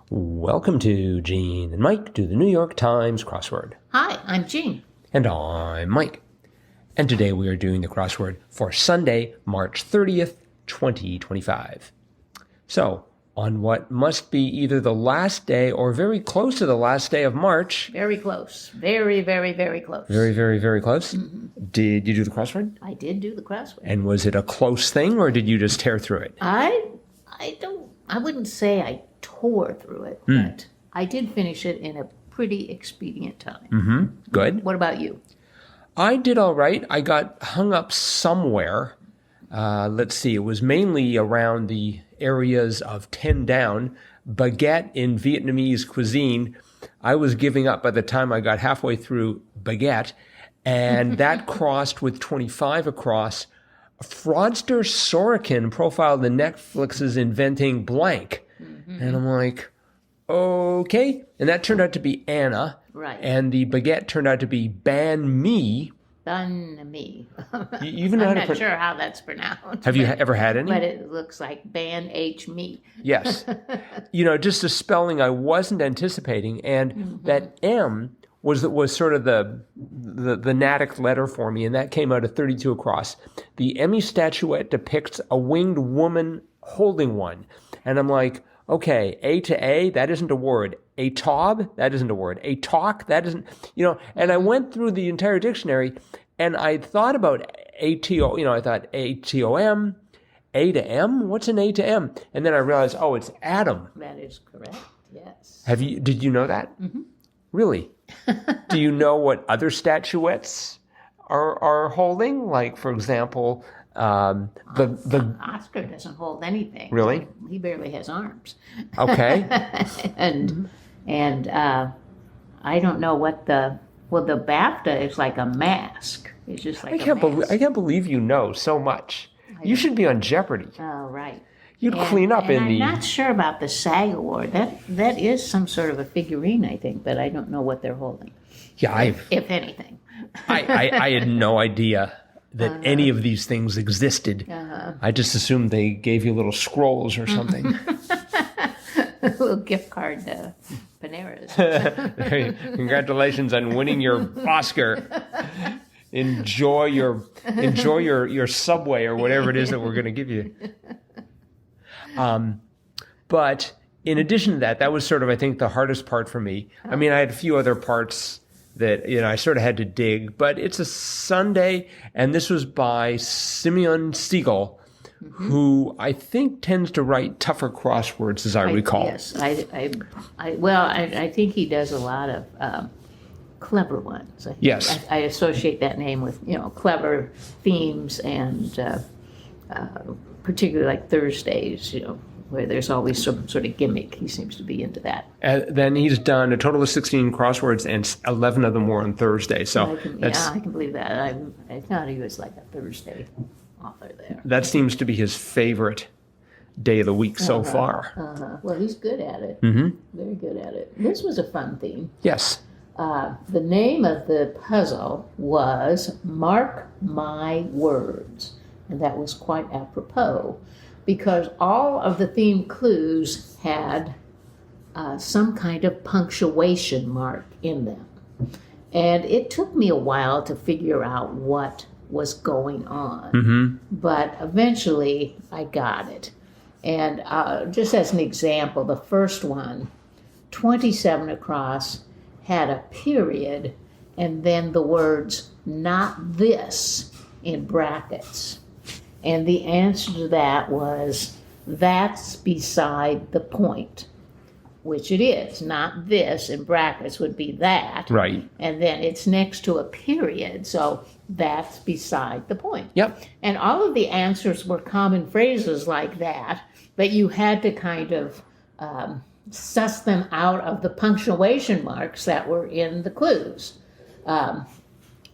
Welcome to Gene and Mike do the New York Times crossword. Hi, I'm Jean. And I'm Mike. And today we are doing the crossword for Sunday, March 30th, 2025. So, on what must be either the last day or very close to the last day of March. Very close. Very, very, very close. Very, very, very close. Mm-hmm. Did you do the crossword? I did do the crossword. And was it a close thing or did you just tear through it? I wouldn't say I tore through it, but I did finish it in a pretty expedient time. Mm-hmm. Good. What about you? I did all right. I got hung up somewhere. Let's see. It was mainly around the areas of 10 down, baguette in Vietnamese cuisine. I was giving up by the time I got halfway through baguette, and that crossed with 25 across. Fraudster Sorokin profiled the Netflix's Inventing Blank. Mm-hmm. And I'm like, okay. And that turned out to be Anna. Right. And the baguette turned out to be Ban Mi. Banh mi. I'm not sure how that's pronounced. Have you ever had any? But it looks like Ban H me. Yes. Just a spelling I wasn't anticipating. And that M was sort of the Natick letter for me, and that came out at 32 across. The Emmy statuette depicts a winged woman holding one. And I'm like, okay, A to A, that isn't a word. A tob, that isn't a word. A talk, that isn't, and I went through the entire dictionary and I thought about A-T-O, I thought A-T-O-M, A to M, what's an A to M? And then I realized, it's Adam. That is correct, yes. Did you know that? Mm-hmm. Really? Do you know what other statuettes are holding? Like, for example, Oscar doesn't hold anything. Really? He barely has arms. Okay. and I don't know what the BAFTA is like a mask. It's just like I can't believe you know so much. You should be on Jeopardy. Oh, right. You'd clean up in I'm not sure about the SAG Award. That is some sort of a figurine, I think, but I don't know what they're holding. Yeah, if anything. I had no idea that any of these things existed. I just assumed they gave you little scrolls or something. A little gift card to Panera's. Congratulations on winning your Oscar. Enjoy your Subway or whatever it is that we're going to give you. But in addition to that was sort of, I think, the hardest part for me. I mean, I had a few other parts that, I sort of had to dig, but it's a Sunday, and this was by Simeon Siegel, who I think tends to write tougher crosswords, as I recall. Yes, I think he does a lot of clever ones. Yes. I associate that name with, clever themes and particularly like Thursdays, where there's always some sort of gimmick. He seems to be into that. Then he's done a total of 16 crosswords, and 11 of them were on Thursday. So I can believe that. I thought he was like a Thursday author there. That seems to be his favorite day of the week so far. Well, he's good at it. Mm-hmm. Very good at it. This was a fun theme. Yes. The name of the puzzle was Mark My Words, and that was quite apropos, because all of the theme clues had some kind of punctuation mark in them. And it took me a while to figure out what was going on, but eventually I got it. And just as an example, the first one, 27 across, had a period and then the words "not this" in brackets. And the answer to that was, that's beside the point, which it is. Not this in brackets would be that. Right. And then it's next to a period, so that's beside the point. Yep. And all of the answers were common phrases like that, but you had to kind of suss them out of the punctuation marks that were in the clues.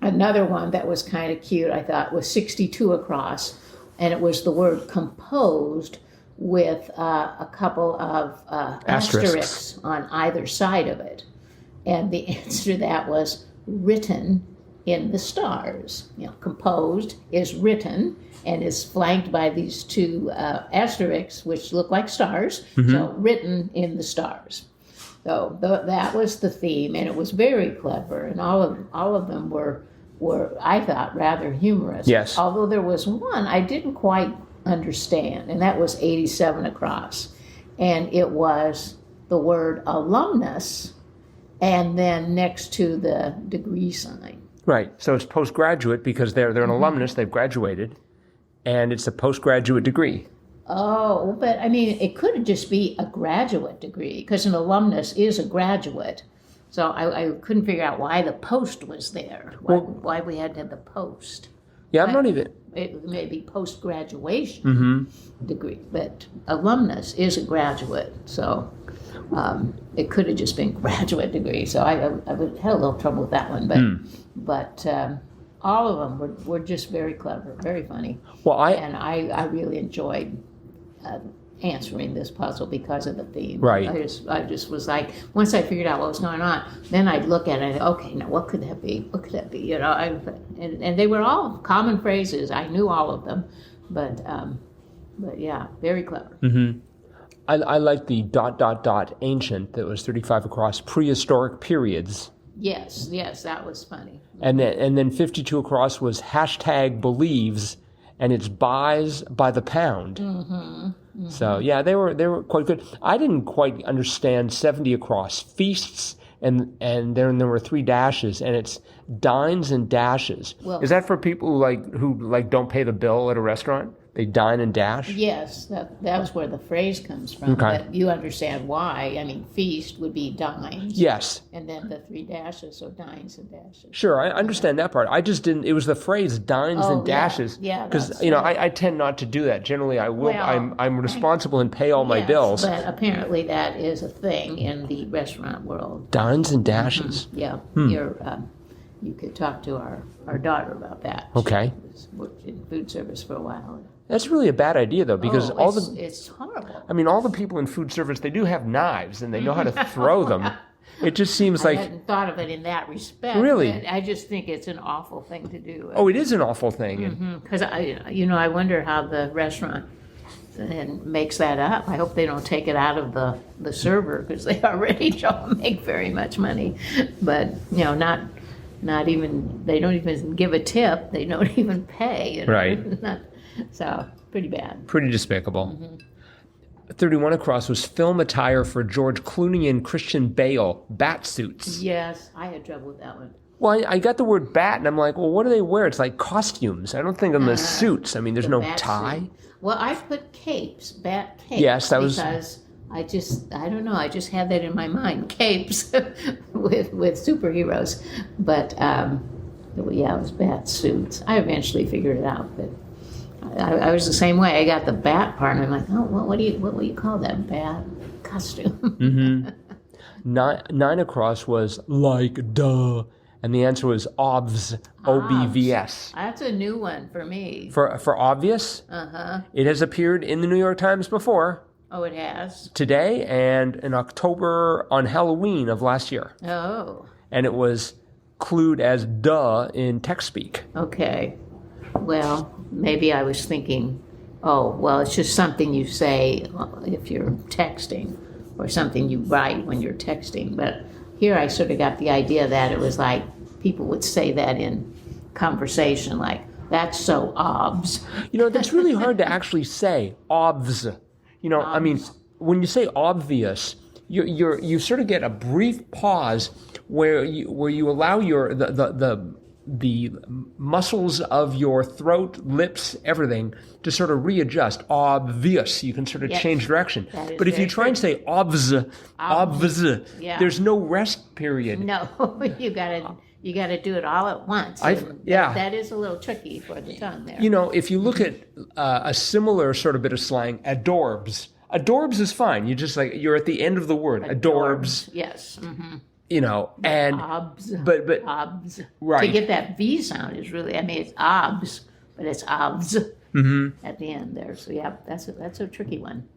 Another one that was kind of cute, I thought, was 62 across, and it was the word composed with a couple of asterisks on either side of it. And the answer to that was written in the stars. Composed is written and is flanked by these two asterisks, which look like stars. So written in the stars. So that was the theme, and it was very clever. And all of them were I thought rather humorous. Yes. Although there was one I didn't quite understand, and that was 87 across, and it was the word alumnus, and then next to the degree sign. Right. So it's postgraduate because they're an alumnus, they've graduated, and it's a postgraduate degree. Oh, but I mean, it could just be a graduate degree because an alumnus is a graduate. So I couldn't figure out why the post was there, why we had to have the post. Yeah, I'm not even... It may be post-graduation degree, but alumnus is a graduate, so it could have just been graduate degree. So I had a little trouble with that one, but all of them were just very clever, very funny. Well, and I really enjoyed answering this puzzle because of the theme. Right. I just was like, once I figured out what was going on, then I'd look at it. Okay, now what could that be? What could that be? And they were all common phrases. I knew all of them, but yeah, very clever. I like the ... ancient that was 35 across, prehistoric periods. Yes, that was funny. And then 52 across was #believes, and it's buys by the pound. So yeah, they were quite good. I didn't quite understand 70 across, feasts, and then there were 3 dashes, and it's dines and dashes. Well, is that for people who don't pay the bill at a restaurant? They dine and dash? Yes, that was where the phrase comes from. Okay. But you understand why. I mean, feast would be dines. Yes. And then the 3 dashes, so dines and dashes. Sure, I understand that part. I just didn't, it was the phrase dines and dashes. Yeah. Because, I tend not to do that. Generally, I will, I'm responsible and pay all my bills. But apparently that is a thing in the restaurant world. Dines and dashes. Yeah. You could talk to our daughter about that. Okay. She worked in food service for a while. That's really a bad idea, though, because it's horrible. I mean, all the people in food service, they do have knives, and they know how to throw them. It just seems like... I hadn't thought of it in that respect. Really? I just think it's an awful thing to do. Oh, it is an awful thing. Because, I wonder how the restaurant makes that up. I hope they don't take it out of the server, because they already don't make very much money. But, not even, they don't even give a tip. They don't even pay. Right. So, pretty bad. Pretty despicable. 31 across was film attire for George Clooney and Christian Bale, bat suits. Yes, I had trouble with that one. Well, I got the word bat, and I'm like, well, what do they wear? It's like costumes. I don't think on the suits. I mean, there's no tie. Suit. Well, I put capes, bat capes. Yes, that was... Because I don't know, I just had that in my mind, capes with superheroes. But, it was bat suits. I eventually figured it out, but I was the same way. I got the bat part, and I'm like, oh, what will you call that? Bat costume. 9 across was like duh, and the answer was obvs, OBVS. That's a new one for me. For obvious? It has appeared in the New York Times before. Oh, it has? Today and in October on Halloween of last year. Oh. And it was clued as duh in text speak. Okay. Well, maybe I was thinking, it's just something you say if you're texting, or something you write when you're texting. But here I sort of got the idea that it was like people would say that in conversation, like, that's so obs. That's really hard to actually say, obvs. I mean, when you say obvious, you sort of get a brief pause where you allow the muscles of your throat, lips, everything to sort of readjust. Obvious, you can sort of change direction. But if you try and say obvs, there's no rest period. No, you got to do it all at once. That is a little tricky for the tongue there. If you look at a similar sort of bit of slang, adorbs. Adorbs is fine. You're at the end of the word. Adorbs. Yes. Mm-hmm. And obs. But obs. Right. To get that V sound is really, it's obs, but it's obs at the end there. So yeah, that's a tricky one.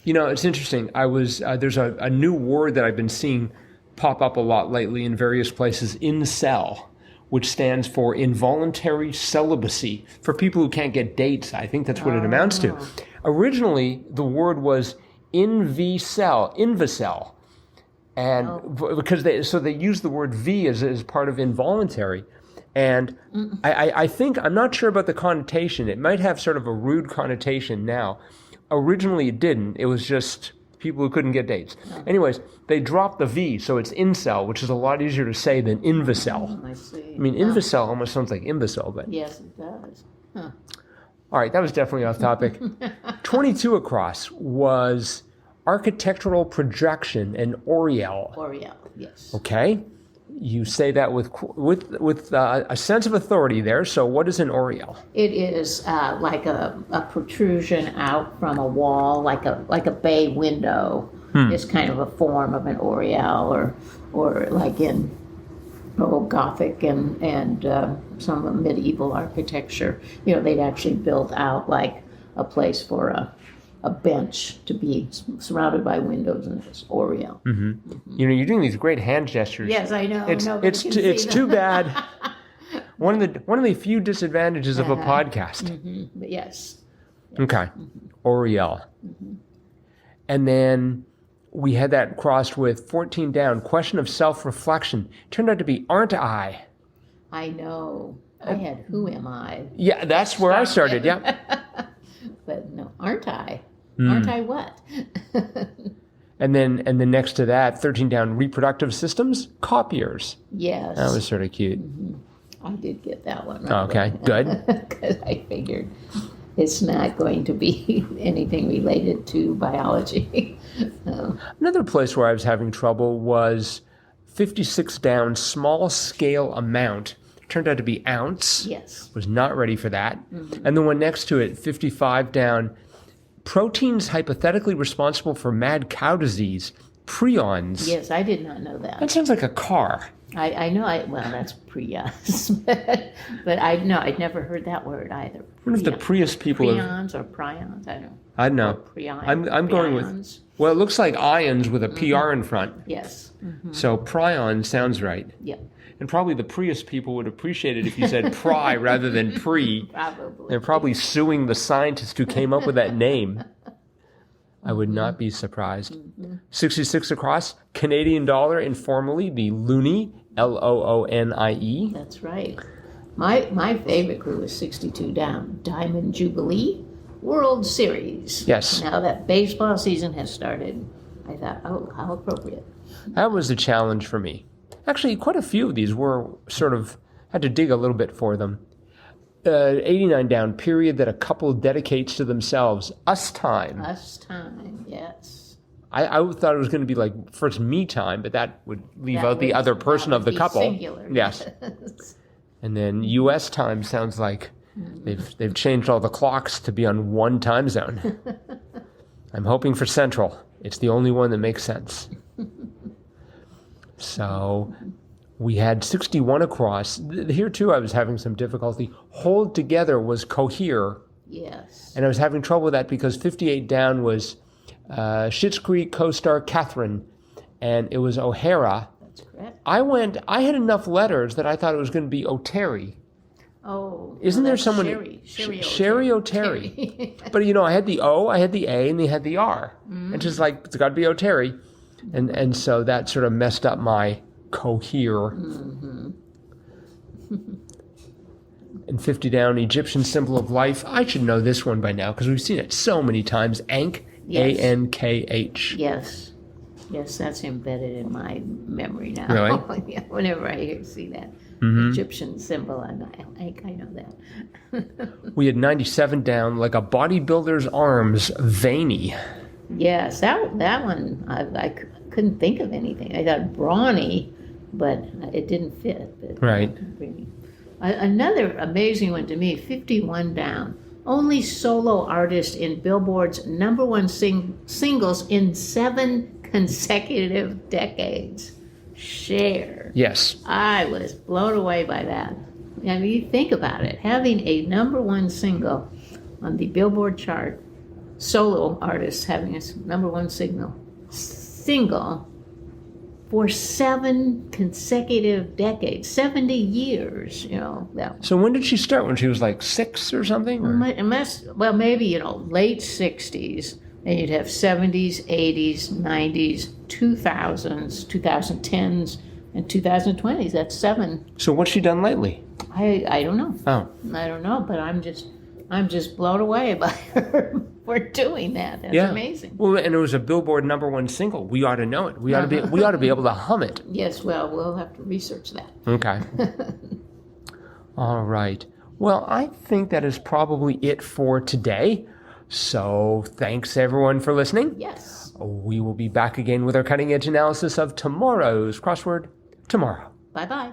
It's interesting. There's a new word that I've been seeing pop up a lot lately in various places, incel, which stands for involuntary celibacy. For people who can't get dates, I think that's what it amounts to. Originally, the word was invicel, and because they use the word V as part of involuntary. And I think, I'm not sure about the connotation. It might have sort of a rude connotation now. Originally, it didn't. It was just people who couldn't get dates. Anyways, they dropped the V, so it's incel, which is a lot easier to say than invicel. I see. I mean, invicel almost sounds like imbecile, but... Yes, it does. Huh. All right, that was definitely off topic. 22 across was architectural projection and Oriel. Oriel, yes. Okay, you say that with a sense of authority there. So, what is an Oriel? It is like a protrusion out from a wall, like a bay window. It's kind of a form of an Oriel, or like in Gothic and some medieval architecture. They'd actually build out like a place for a bench to be surrounded by windows, and it's Oriel. Mm-hmm. You're doing these great hand gestures. Yes, I know. It's too bad. One of the few disadvantages of a podcast. But yes. Okay, Oriel. And then we had that crossed with 14 down, question of self-reflection. Turned out to be, aren't I? I know. I had who am I? Yeah, that's where I started, yeah. But no, aren't I? Aren't I what? And then next to that, 13 down, reproductive systems, copiers. Yes. That was sort of cute. I did get that one right. Okay, good. Because I figured it's not going to be anything related to biology. Another place where I was having trouble was 56 down, small scale amount. Turned out to be ounce. Yes. Was not ready for that. And the one next to it, 55 down, proteins hypothetically responsible for mad cow disease, prions. Yes, I did not know that. That sounds like a car. I know. Well, that's Prius, but I'd never heard that word either. I wonder if the Prius people prions or prions. I don't know. I'm going with. Well, it looks like ions with a PR in front. Yes. So prion sounds right. Yeah. And probably the Prius people would appreciate it if you said pri rather than pre. Probably. They're probably suing the scientist who came up with that name. I would not be surprised. 66 across, Canadian dollar, informally, the loonie, L-O-O-N-I-E. That's right. My favorite clue was 62 down, Diamond Jubilee World Series. Yes. Now that baseball season has started, I thought, oh, how appropriate. That was a challenge for me. Actually, quite a few of these were had to dig a little bit for them. 89 down, period that a couple dedicates to themselves. Us time. Us time, yes. I thought it was going to be like first me time, but that would leave out the other person of the couple. Singular. Yes. And then U.S. time sounds like they've changed all the clocks to be on one time zone. I'm hoping for Central. It's the only one that makes sense. So we had 61 across. Here, too, I was having some difficulty. Hold together was cohere. Yes. And I was having trouble with that because 58 down was Schitt's Creek co-star Catherine, and it was O'Hara. That's correct. I had enough letters that I thought it was going to be O'Terry. Oh. Isn't there someone? Sherry O'Terry. But, I had the O, I had the A, and they had the R. And just like, it's got to be O'Terry. And so that sort of messed up my cohere. And 50 down, Egyptian symbol of life. I should know this one by now because we've seen it so many times. Ankh, yes. A-N-K-H. Yes. Yes, that's embedded in my memory now. Really? Whenever I see that Egyptian symbol, I know that. We had 97 down, like a bodybuilder's arms, veiny. Yes, that one, I couldn't think of anything. I thought brawny, but it didn't fit. But right. Another amazing one to me, 51 down. Only solo artist in Billboard's #1 singles in 7 consecutive decades. Cher. Yes. I was blown away by that. I mean, you think about it. Having a #1 single on the Billboard chart, solo artist having a #1 single for 7 consecutive decades, 70 years, So when did she start? When she was like 6 or something? Or? Well, maybe, late 60s, and you'd have 70s, 80s, 90s, 2000s, 2010s, and 2020s. That's 7. So what's she done lately? I don't know. Oh. I don't know, but I'm just blown away by her for doing that. That's amazing. Well, and it was a Billboard #1 single. We ought to know it. We ought to be able to hum it. Yes, well, we'll have to research that. Okay. All right. Well, I think that is probably it for today. So thanks everyone for listening. Yes. We will be back again with our cutting edge analysis of tomorrow's crossword tomorrow. Bye-bye.